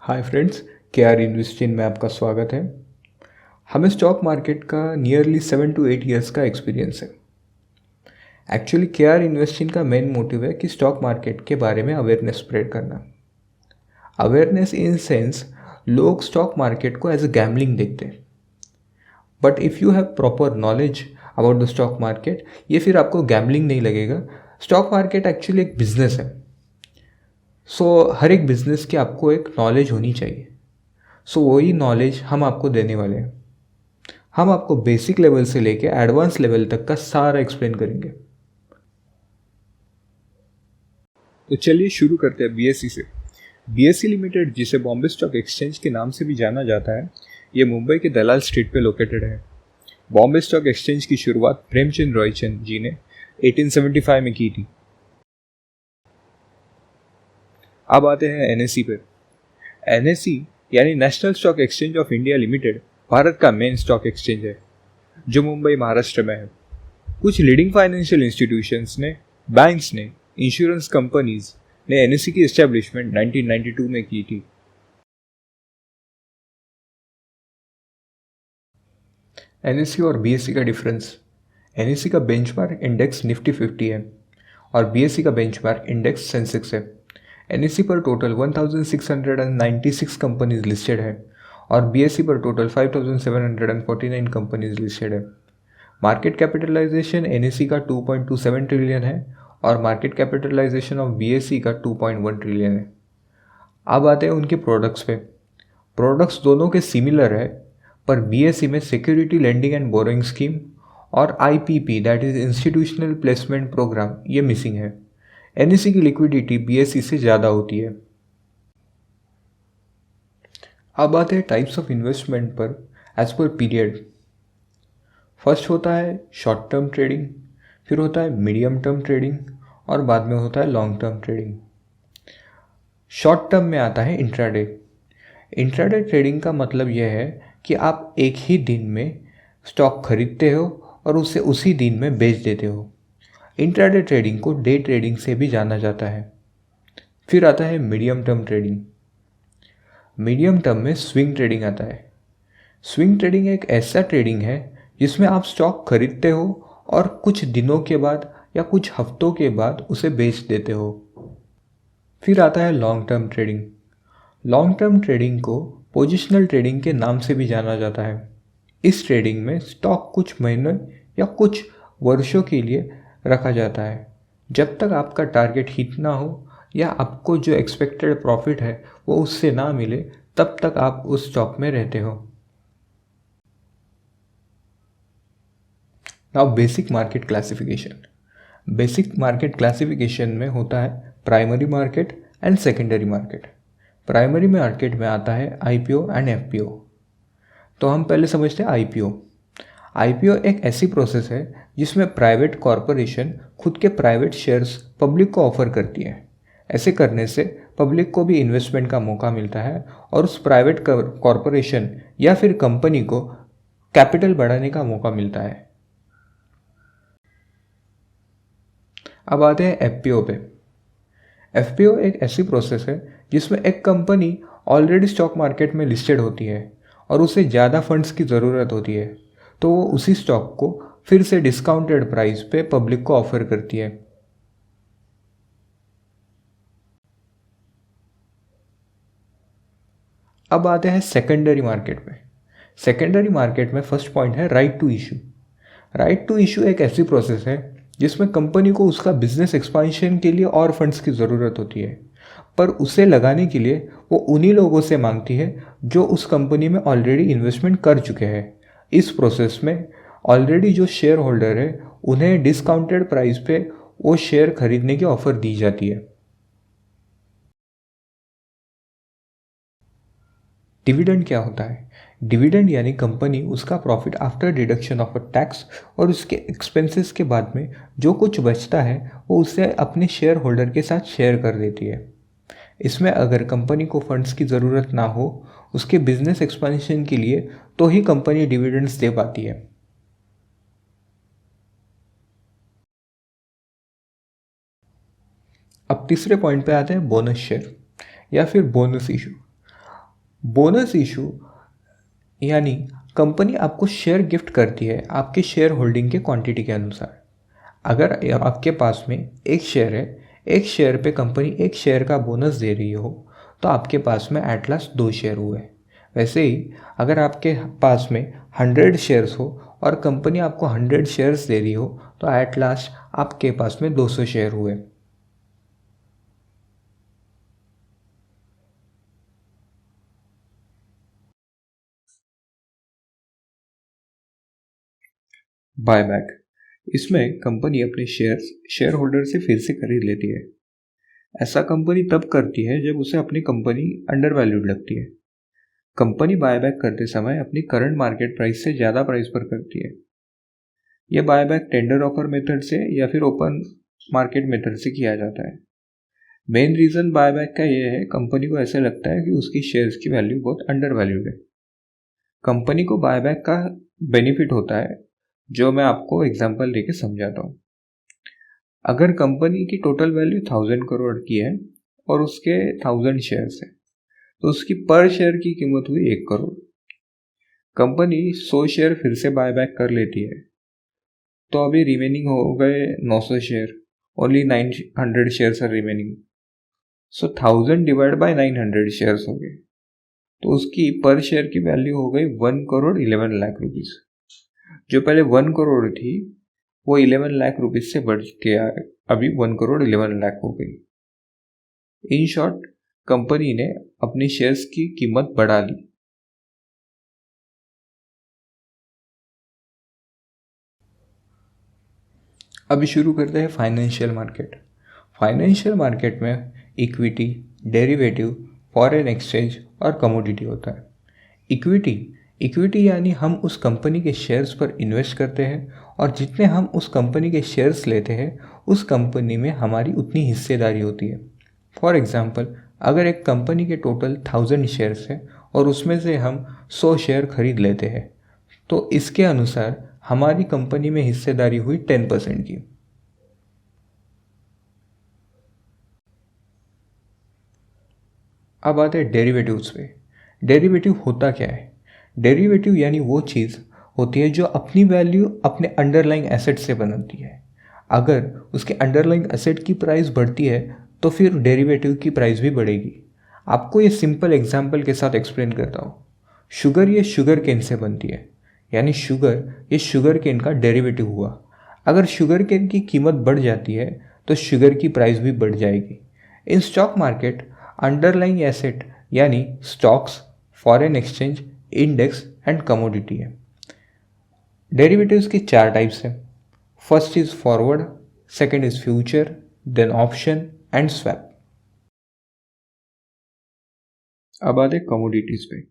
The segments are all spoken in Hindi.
हाय फ्रेंड्स, केआर इन्वेस्टिंग में आपका स्वागत है। हमें स्टॉक मार्केट का नियरली 7 to 8 ईयर्स का एक्सपीरियंस है। एक्चुअली केआर इन्वेस्टिंग का मेन मोटिव है कि स्टॉक मार्केट के बारे में अवेयरनेस स्प्रेड करना। अवेयरनेस इन सेंस, लोग स्टॉक मार्केट को एज अ गैम्बलिंग देखते हैं, but if you have proper knowledge about the stock market, ये फिर आपको गैम्बलिंग नहीं लगेगा। स्टॉक मार्केट एक्चुअली एक बिजनेस है। हर एक बिजनेस की आपको एक नॉलेज होनी चाहिए। वही नॉलेज हम आपको देने वाले हैं। हम आपको बेसिक लेवल से लेके एडवांस लेवल तक का सारा एक्सप्लेन करेंगे। तो चलिए शुरू करते हैं बीएसई से। बीएसई लिमिटेड, जिसे बॉम्बे स्टॉक एक्सचेंज के नाम से भी जाना जाता है, ये मुंबई के दलाल स्ट्रीट पे लोकेटेड है। बॉम्बे स्टॉक एक्सचेंज की शुरुआत प्रेमचंद रॉयचंद जी ने 1875 में की थी। अब आते हैं एनएसई पर। एनएसई यानी national stock exchange of India limited Bharat का मेन स्टॉक एक्सचेंज है, जो मुंबई महाराष्ट्र में है। कुछ लीडिंग फाइनेंशियल इंस्टीट्यूशंस ने, बैंक्स ने, इंश्योरेंस कंपनीज ने एनएसई की एस्टेब्लिशमेंट 1992 में की थी। एनएसई और बीएसई का डिफरेंस। एनएसई का बेंचमार्क इंडेक्स निफ्टी 50 है और बीएसई का बेंचमार्क इंडेक्स सेंसेक्स है। एनएसई पर टोटल 1696 कंपनीज लिस्टेड है और बीएसई पर टोटल 5749 कंपनीज लिस्टेड है। मार्केट कैपिटलाइजेशन एनएसई का 2.27 ट्रिलियन है और मार्केट कैपिटलाइजेशन ऑफ बीएसई का 2.1 ट्रिलियन है। अब आते हैं उनके प्रोडक्ट्स पे। प्रोडक्ट्स दोनों के सिमिलर है, पर बीएसई में security lending and borrowing scheme और IPP, that is institutional placement programme, ये मिसिंग है। एनएसई की लिक्विडिटी बीएसई से ज़्यादा होती है। अब आते हैं टाइप्स ऑफ इन्वेस्टमेंट पर एज पर पीरियड। फर्स्ट होता है शॉर्ट टर्म ट्रेडिंग, फिर होता है मीडियम टर्म ट्रेडिंग और बाद में होता है long term trading. Short term में आता है इंट्राडे। इंट्राडे ट्रेडिंग का मतलब यह है कि आप एक ही दिन में स्टॉक खरीदते हो और उसे उसी दिन में बेच देते हो। इंट्राडे ट्रेडिंग को डे ट्रेडिंग से भी जाना जाता है। फिर आता है medium term trading. Medium term में स्विंग ट्रेडिंग आता है। स्विंग ट्रेडिंग एक ऐसा ट्रेडिंग है जिसमें आप स्टॉक खरीदते हो और कुछ दिनों के बाद या कुछ हफ्तों के बाद उसे बेच देते हो। फिर आता है long term trading. Long term trading को पोजिशनल ट्रेडिंग के नाम से भी जाना जाता है। इस ट्रेडिंग में स्टॉक कुछ महीनों या कुछ वर्षों के लिए रखा जाता है। जब तक आपका टारगेट हिट ना हो या आपको जो एक्सपेक्टेड प्रॉफिट है वो उससे ना मिले, तब तक आप उस स्टॉक में रहते हो। Now basic market classification. Basic market classification में होता है primary market and secondary market. Primary market में आता है आईपीओ एंड एफपीओ। तो हम पहले समझते हैं आईपीओ। आईपीओ एक ऐसी प्रोसेस है जिसमें प्राइवेट कॉरपोरेशन खुद के प्राइवेट शेयर्स पब्लिक को ऑफर करती है। ऐसे करने से पब्लिक को भी इन्वेस्टमेंट का मौका मिलता है और उस प्राइवेट कॉरपोरेशन या फिर कंपनी को कैपिटल बढ़ाने का मौका मिलता है। अब आते हैं एफपीओ पे। एफपीओ एक ऐसी प्रोसेस है जिसमें एक कंपनी ऑलरेडी स्टॉक मार्केट में लिस्टेड होती है और उसे ज़्यादा फंड्स की ज़रूरत होती है, तो वो उसी स्टॉक को फिर से डिस्काउंटेड प्राइस पे पब्लिक को ऑफर करती है। अब आते हैं सेकेंडरी मार्केट में। सेकेंडरी मार्केट में फर्स्ट पॉइंट है right to issue. Right to issue एक ऐसी प्रोसेस है जिसमें कंपनी को उसका बिजनेस एक्सपांशन के लिए और फंड्स की ज़रूरत होती है, पर उसे लगाने के लिए वो उन्हीं लोगों से मांगती है जो उस कंपनी में ऑलरेडी इन्वेस्टमेंट कर चुके हैं। इस प्रोसेस में ऑलरेडी जो शेयर होल्डर है उन्हें डिस्काउंटेड प्राइस पे वो शेयर खरीदने की ऑफर दी जाती है। डिविडेंड क्या होता है? डिविडेंड यानी कंपनी उसका profit after deduction of a tax और उसके एक्सपेंसेस के बाद में जो कुछ बचता है वो उसे अपने शेयर होल्डर के साथ शेयर कर देती है। इसमें अगर कंपनी को फंड्स की ज़रूरत ना हो उसके बिजनेस एक्सपेंशन के लिए, तो ही कंपनी डिविडेंड्स दे पाती है। अब तीसरे पॉइंट पे आते हैं बोनस शेयर या फिर बोनस इशू। बोनस इशू यानी कंपनी आपको शेयर गिफ्ट करती है आपके शेयर होल्डिंग के क्वांटिटी के अनुसार। अगर आपके पास में एक शेयर है, एक शेयर पे कंपनी एक शेयर का बोनस दे रही हो तो आपके पास में एट लास्ट 2 शेयर हुए। वैसे ही अगर आपके पास में 100 शेयर्स हो और कंपनी आपको 100 शेयर्स दे रही हो तो एट लास्ट आपके पास में 200 शेयर हुए। बायबैक, इसमें कंपनी अपने शेयर होल्डर से फिर से खरीद लेती है। ऐसा कंपनी तब करती है जब उसे अपनी कंपनी अंडर वैल्यूड लगती है। कंपनी बायबैक करते समय अपनी करंट मार्केट प्राइस से ज़्यादा प्राइस पर करती है। यह बायबैक टेंडर ऑफर मेथड से या फिर ओपन मार्केट मेथड से किया जाता है। मेन रीज़न बायबैक का यह है, कंपनी को ऐसा लगता है कि उसकी शेयर्स की वैल्यू बहुत अंडर वैल्यूड है। कंपनी को बायबैक का बेनिफिट होता है जो मैं आपको एग्जांपल देके समझाता हूँ। अगर कंपनी की टोटल वैल्यू 1000 करोड़ की है और उसके 1000 शेयर्स है तो उसकी पर शेयर की कीमत हुई 1 करोड़। कंपनी 100 शेयर फिर से बायबैक कर लेती है तो अभी रिमेनिंग हो गए 900 share. Only 900 shares are remaining. So 1000 divide by 900 shares हो गए तो उसकी पर शेयर की वैल्यू हो गई 1 करोड़ 11 लाख रुपीस। जो पहले 1 करोड़ थी वो 11 लाख रुपीस से बढ़ के अभी 1 करोड़ 11 लाख हो गई। इन शॉर्ट, कंपनी ने अपनी शेयर्स की कीमत बढ़ा ली। अभी शुरू करते हैं फाइनेंशियल मार्केट। फाइनेंशियल मार्केट में इक्विटी, डेरिवेटिव, फॉरेन एक्सचेंज और कमोडिटी होता है। इक्विटी यानी हम उस कंपनी के शेयर्स पर इन्वेस्ट करते हैं और जितने हम उस कंपनी के शेयर्स लेते हैं उस कंपनी में हमारी उतनी हिस्सेदारी होती है। फॉर एग्जांपल, अगर एक कंपनी के टोटल 1000 शेयर्स हैं और उसमें से हम 100 शेयर खरीद लेते हैं तो इसके अनुसार हमारी कंपनी में हिस्सेदारी हुई 10% की। अब आते हैं डेरिवेटिव्स पे। डेरिवेटिव होता क्या है? डेरिवेटिव यानी वो चीज़ होती है जो अपनी वैल्यू अपने अंडरलाइंग एसेट से बनती है। अगर उसके अंडरलाइंग एसेट की प्राइस बढ़ती है तो फिर डेरिवेटिव की प्राइस भी बढ़ेगी। आपको ये सिंपल एग्जांपल के साथ एक्सप्लेन करता हूँ। शुगर ये शुगर केन से बनती है, यानी शुगर ये शुगर केन का डेरिवेटिव हुआ। अगर शुगर केन की कीमत बढ़ जाती है तो शुगर की प्राइस भी बढ़ जाएगी। In stock market underlying asset यानी stocks, foreign exchange, index and commodity है। डेरिवेटिव्स की 4 टाइप्स हैं। First is forward, second is future, then option and swap. अब आते कमोडिटीज पे।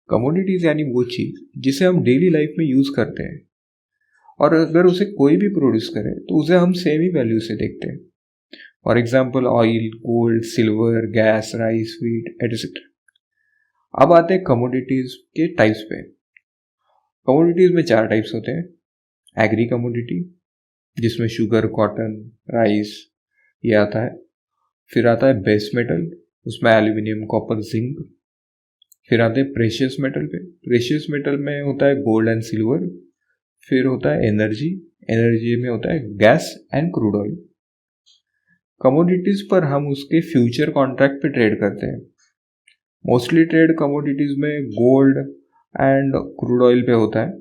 कमोडिटीज यानी वो चीज़ जिसे हम डेली लाइफ में यूज़ करते हैं और अगर उसे कोई भी प्रोड्यूस करे तो उसे हम सेम ही वैल्यू से देखते हैं। For example oil, gold, silver, gas, rice, wheat etcetera. अब आते हैं कमोडिटीज के टाइप्स पे। कमोडिटीज में 4 टाइप्स होते हैं। एग्री कमोडिटी जिसमें शुगर, कॉटन, राइस ये आता है। फिर आता है बेस मेटल, उसमें एल्यूमिनियम, कॉपर, जिंक। फिर आते हैं प्रेशियस मेटल पे। प्रेशियस मेटल में होता है गोल्ड एंड सिल्वर। फिर होता है एनर्जी, एनर्जी में होता है gas and crude oil. Commodities पर हम उसके फ्यूचर कॉन्ट्रैक्ट पे ट्रेड करते हैं। मोस्टली ट्रेड कमोडिटीज में गोल्ड एंड क्रूड ऑयल पे होता है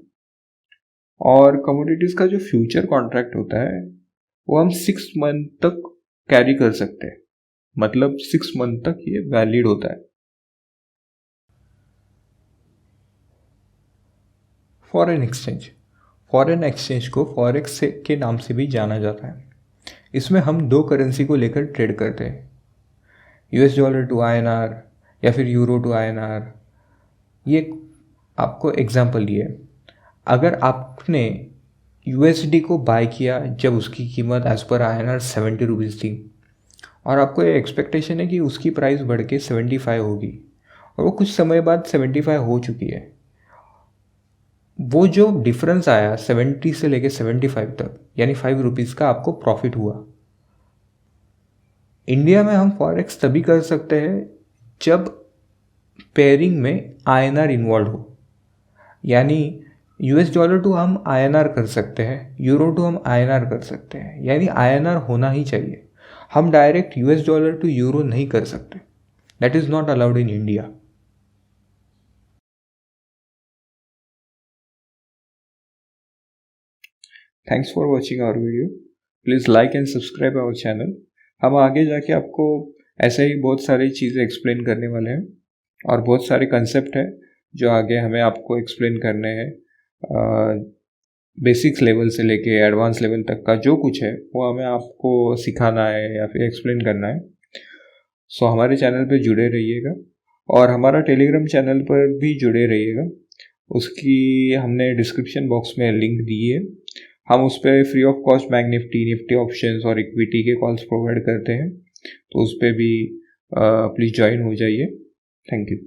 और कमोडिटीज का जो फ्यूचर कॉन्ट्रैक्ट होता है वो हम 6 मंथ तक कैरी कर सकते हैं। मतलब 6 मंथ तक ये वैलिड होता है। फॉरेन एक्सचेंज, फॉरेन एक्सचेंज को फॉरेक्स के नाम से भी जाना जाता है। इसमें हम 2 करेंसी को लेकर ट्रेड करते हैं, US डॉलर टू INR या फिर यूरो टू INR। ये आपको एग्जांपल दिए। अगर आपने USD को बाय किया जब उसकी कीमत एज पर INR 70 रुपीज़ थी और आपको ये एक्सपेक्टेशन है कि उसकी प्राइस बढ़ के 75 होगी और वो कुछ समय बाद 75 हो चुकी है, वो जो डिफरेंस आया 70 से लेके 75 तक यानी 5 रुपीज़ का आपको प्रॉफिट हुआ। इंडिया में हम फॉरेक्स तभी कर सकते हैं जब पेयरिंग में INR इन्वॉल्व हो, यानी $US टू हम INR कर सकते हैं, यूरो टू हम INR कर सकते हैं, यानी INR होना ही चाहिए। हम डायरेक्ट $US टू यूरो नहीं कर सकते, that is not allowed in India. Thanks for watching our video. Please like and subscribe our channel. हम आगे जाके आपको ऐसे ही बहुत सारी चीज़ें एक्सप्लेन करने वाले हैं और बहुत सारे कंसेप्ट हैं जो आगे हमें आपको एक्सप्लेन करने हैं। बेसिक्स लेवल से लेके एडवांस लेवल तक का जो कुछ है वो हमें आपको सिखाना है या फिर एक्सप्लेन करना है। सो हमारे चैनल पे जुड़े रहिएगा और हमारा टेलीग्राम चैनल पर भी जुड़े रहिएगा। उसकी हमने डिस्क्रिप्शन बॉक्स में लिंक दी है। हम उस पर free of cost bank Nifty options और इक्विटी के कॉल्स प्रोवाइड करते हैं, तो उस पर भी प्लीज़ ज्वाइन हो जाइए। Thank you.